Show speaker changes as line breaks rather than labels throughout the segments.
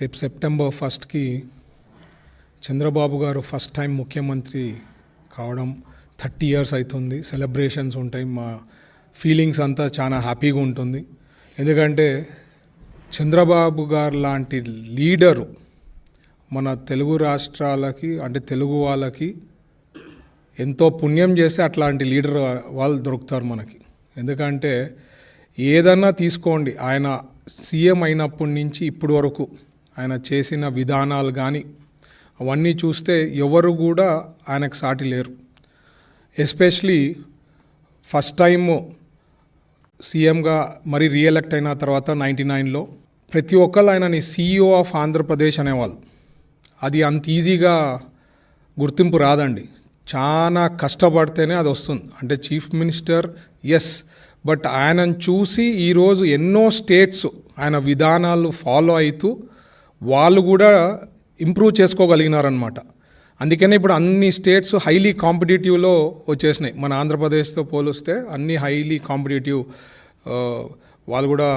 రేపు సెప్టెంబర్ 1కి చంద్రబాబు గారు ఫస్ట్ టైం ముఖ్యమంత్రి కావడం 30 years అవుతుంది. సెలబ్రేషన్స్ ఉంటాయి. మా ఫీలింగ్స్ అంతా చాలా హ్యాపీగా ఉంటుంది. ఎందుకంటే చంద్రబాబు గారు లాంటి లీడరు మన తెలుగు రాష్ట్రాలకి అంటే తెలుగు వాళ్ళకి ఎంతో పుణ్యం చేస్తే అట్లాంటి లీడర్ వాళ్ళు దొరుకుతారు మనకి. ఎందుకంటే ఏదన్నా తీసుకోండి, ఆయన సీఎం అయినప్పటి నుంచి ఇప్పటి వరకు ఆయన చేసిన విధానాలు కానీ అవన్నీ చూస్తే ఎవరు కూడా ఆయనకు సాటి లేరు. ఎస్పెషలీ ఫస్ట్ టైము సీఎంగా మరి రీఎలెక్ట్ అయిన తర్వాత 99లో ప్రతి ఒక్కరు ఆయనని CEO ఆఫ్ ఆంధ్రప్రదేశ్ అనేవాళ్ళు. అది అంత ఈజీగా గుర్తింపు రాదండి, చాలా కష్టపడితేనే అది వస్తుంది. అంటే చీఫ్ మినిస్టర్ ఎస్, బట్ ఆయనను చూసి ఈరోజు ఎన్నో స్టేట్స్ ఆయన విధానాలు ఫాలో అవుతూ వాళ్ళు కూడా ఇంప్రూవ్ చేసుకోగలిగినారనమాట. అందుకనే ఇప్పుడు అన్ని స్టేట్స్ హైలీ కాంపిటేటివ్లో వచ్చేసినాయి. మన ఆంధ్రప్రదేశ్తో పోలిస్తే అన్ని హైలీ కాంపిటేటివ్. వాళ్ళు కూడా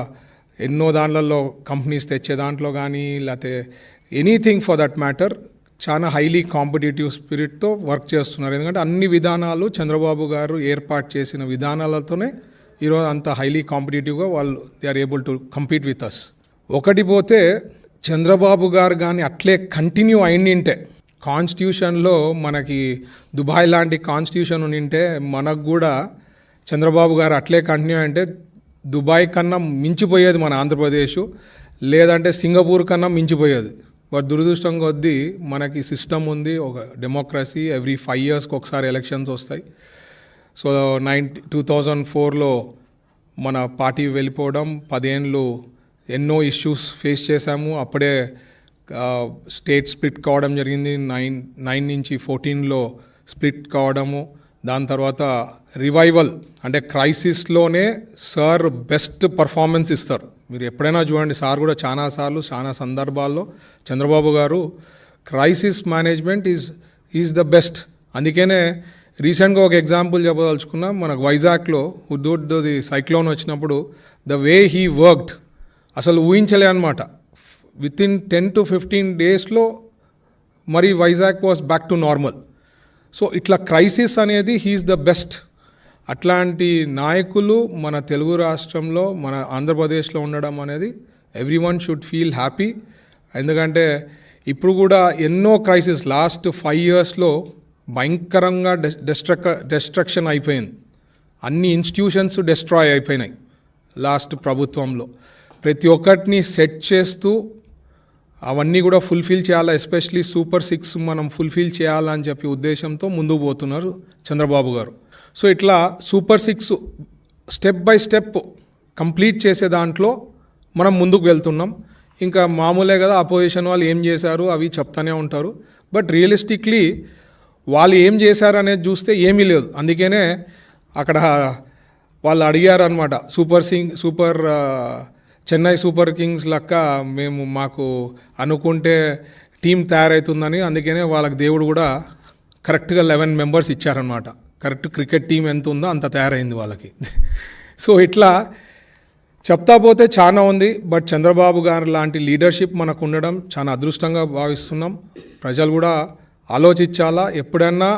ఎన్నో దాంట్లలో కంపెనీస్ తెచ్చే దాంట్లో కానీ లేకపోతే ఎనీథింగ్ ఫర్ దట్ మ్యాటర్ చాలా హైలీ కాంపిటేటివ్ స్పిరిట్తో వర్క్ చేస్తున్నారు. ఎందుకంటే అన్ని విధానాలు చంద్రబాబు గారు ఏర్పాటు చేసిన విధానాలతోనే ఈరోజు అంత హైలీ కాంపిటేటివ్గా వాళ్ళు they are able to compete with us. ఒకటి పోతే చంద్రబాబు గారు కానీ అట్లే కంటిన్యూ అయినింటే, కాన్స్టిట్యూషన్లో మనకి దుబాయ్ లాంటి కాన్స్టిట్యూషన్ ఉండింటే మనకు కూడా చంద్రబాబు గారు అట్లే కంటిన్యూ అంటే దుబాయ్ కన్నా మించిపోయేది మన ఆంధ్రప్రదేశ్, లేదంటే సింగపూర్ కన్నా మించిపోయేది. బట్ దురదృష్టం కొద్దీ మనకి సిస్టమ్ ఉంది, ఒక డెమోక్రసీ. ఎవ్రీ 5 yearsకి ఒకసారి ఎలక్షన్స్ వస్తాయి. సో 2004లో మన పార్టీ వెళ్ళిపోవడం, 10 ఏళ్ళు ఎన్నో ఇష్యూస్ ఫేస్ చేశాము. అప్పుడే స్టేట్ స్ప్లిట్ కావడం జరిగింది. 9 నుంచి 14లో స్ప్లిట్ కావడము. దాని తర్వాత రివైవల్ అంటే క్రైసిస్లోనే సార్ బెస్ట్ పర్ఫార్మెన్స్ ఇస్తారు. మీరు ఎప్పుడైనా చూడండి, సార్ కూడా చాలాసార్లు చాలా సందర్భాల్లో చంద్రబాబు గారు crisis management is the best. అందుకనే రీసెంట్గా ఒక ఎగ్జాంపుల్ చెప్పదలుచుకున్నా, మనకు వైజాగ్లో హుద్హుద్ది సైక్లోన్ వచ్చినప్పుడు ద వే హీ వర్క్డ్ అసలు ఊహించలే అనమాట. వితిన్ 10 to 15 daysలో మరి Vizag was back to normal. So ఇట్లా క్రైసిస్ అనేది హీఈస్ ద బెస్ట్. అట్లాంటి నాయకులు మన తెలుగు రాష్ట్రంలో మన ఆంధ్రప్రదేశ్లో ఉండడం అనేది ఎవ్రీవన్ షుడ్ ఫీల్ హ్యాపీ. ఎందుకంటే ఇప్పుడు కూడా ఎన్నో క్రైసిస్ లాస్ట్ 5 yearsలో భయంకరంగా డెస్ట్రక్షన్ అయిపోయింది. అన్ని ఇన్స్టిట్యూషన్స్ డిస్ట్రాయ్ అయిపోయినాయి లాస్ట్ ప్రభుత్వంలో. ప్రతి ఒక్కటిని సెట్ చేస్తూ అవన్నీ కూడా ఫుల్ఫిల్ చేయాలా, ఎస్పెషలీ Super 6 మనం ఫుల్ఫిల్ చేయాలని చెప్పి ఉద్దేశంతో ముందుకు పోతున్నారు చంద్రబాబు గారు. సో ఇట్లా Super 6 step by step complete చేసే దాంట్లో మనం ముందుకు వెళ్తున్నాం. ఇంకా మామూలే కదా, అపోజిషన్ వాళ్ళు ఏం చేశారు అవి చెప్తానే ఉంటారు. బట్ రియలిస్టిక్లీ వాళ్ళు ఏం చేశారు అనేది చూస్తే ఏమీ లేదు. అందుకనే అక్కడ వాళ్ళు అడిగారనమాట, చెన్నై సూపర్ కింగ్స్ లెక్క మాకు అనుకుంటే టీం తయారవుతుందని. అందుకనే వాళ్ళకి దేవుడు కూడా కరెక్ట్గా 11 members ఇచ్చారనమాట. కరెక్ట్ క్రికెట్ టీం ఎంత ఉందో అంత తయారైంది వాళ్ళకి. సో ఇట్లా చెప్తా పోతే చాలా ఉంది. బట్ చంద్రబాబు గారు లాంటి లీడర్షిప్ మనకు ఉండడం చాలా అదృష్టంగా భావిస్తున్నాం. ప్రజలు కూడా ఆలోచించాలా ఎప్పుడన్నా.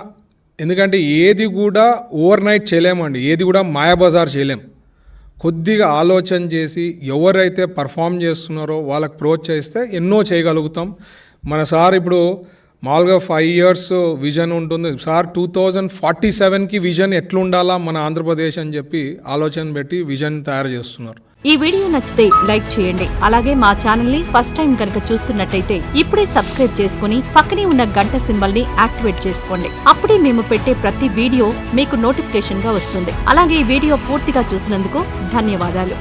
ఎందుకంటే ఏది కూడా ఓవర్ నైట్ చేయలేమండి, ఏది కూడా మాయాబజార్ చేయలేం. కొద్దిగా ఆలోచన చేసి ఎవరైతే పర్ఫామ్ చేస్తున్నారో వాళ్ళకి ప్రోత్సహిస్తే ఎన్నో చేయగలుగుతాం. మన సార్ ఇప్పుడు మామూలుగా 5 years విజన్ ఉంటుంది. సార్ 2047కి విజన్ ఎట్లుండాలా మన ఆంధ్రప్రదేశ్ అని చెప్పి ఆలోచన పెట్టి విజన్ తయారు చేస్తున్నారు.
ఈ వీడియో నచ్చితే లైక్ చేయండి. అలాగే మా ఛానల్ ని ఫస్ట్ టైం కనుక చూస్తున్నట్టయితే ఇప్పుడే సబ్స్క్రైబ్ చేసుకుని పక్కనే ఉన్న గంట సింబల్ ని యాక్టివేట్ చేసుకోండి. అప్పుడే మేము పెట్టే ప్రతి వీడియో మీకు నోటిఫికేషన్ గా వస్తుంది. అలాగే ఈ వీడియో పూర్తిగా చూసినందుకు ధన్యవాదాలు.